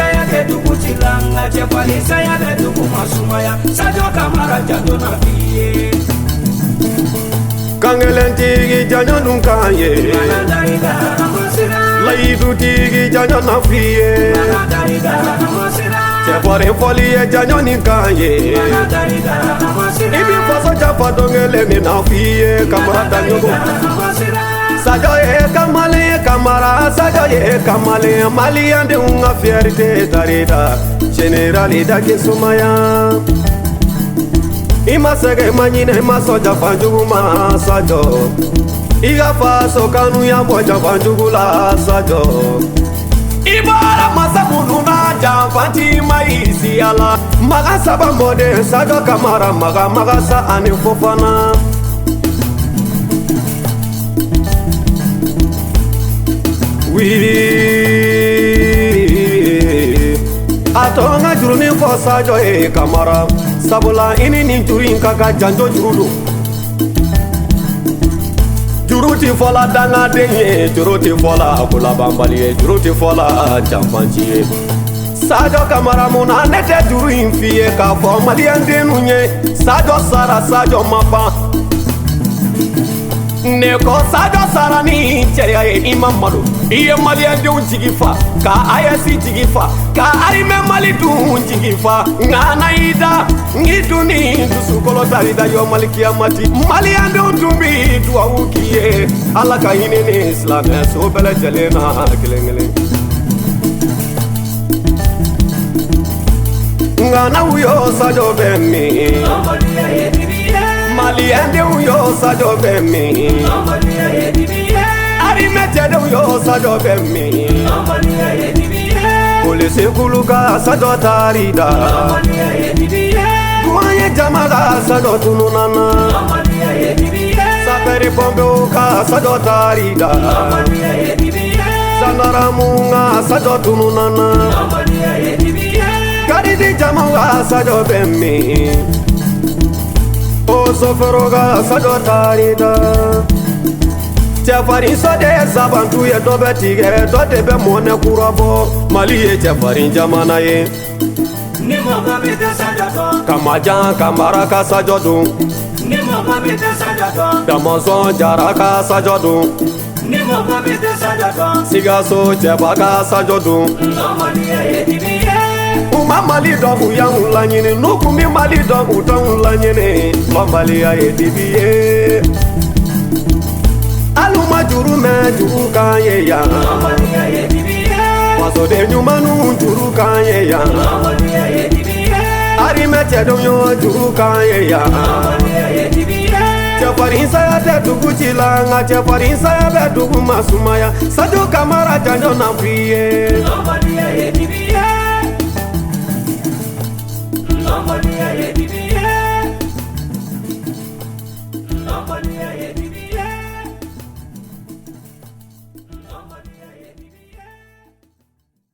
saya ke dugu cilanga cefari saya ke dugu masumaya Sadio Camara janjo na fiye Kangelentigi janjo nunkaye Laidu tigi janjo na fiye Cefari foliye janjo nikaye Ibi faso japa dongele ni na fiye Camara danyogo Sadio Camara, Sadio Camara, Malian de una fierté tarida, generalida que sumaya. Ima sege manine masoja fanjuma Sadio. Iga faso kanu ya moja fanjugula Sadio. Ibara masamununa jamfanti maisi ala. Magasa bamode Sadio Camara, magasa anifofana. Atonga juru ni fo Sadio Camara sabula ini ni juru kaka janjo jurudo juru ti fola danga denye juru ti fola kula bambali juru ti fola jampanchi Sadio Camara muna nete juru infie ka fo maliande nunye Sadio sara Sadio mapa Neko Sadio sara ni cheya imam malu iye Malien de unjigifa ka ayasi jigifa ka arime Mali du unjigifa ngana ida ngiduni dusukolo tarida yo malikia mati Malien de utumbi duwa ukiye ala ka hinene Islam so bele jelena kelengele ngana uyo Sadio bemi Malien de uyo Sadio bemi Arimete uyo Sadio bemi Polisi kuluka Sadio tarida Kuanye jamaga Sadio tununana Saperi pombe uka Sadio tarida Sandaramunga Sadio tununana Karidi jamaga Sadio bemi O soferoga Sadio tarida Cefari sode zabantu ye dobe tige dote be mone kurabo Mali ye cefari jamana ye Ni mama bete Sadio Kamajan Camara ka Sadio dun Ni mama bete Sadio Damazon jara ka Sadio dun Ni mama bete Sadio Sigaso cefa ka Sadio dun Mali ye dibiye Uma Mali dobu ya ulanyini Nukumi Mali dobu ta ulanyini Mali ye dibiye Aluma juru me juru kanye ya Waso de nyumanu juru kanye ya Arimete donyo juru kanye ya Cefari saya te dugu cilanga Cefari saya te dugu masumaya Sadio Camara janjo na fiye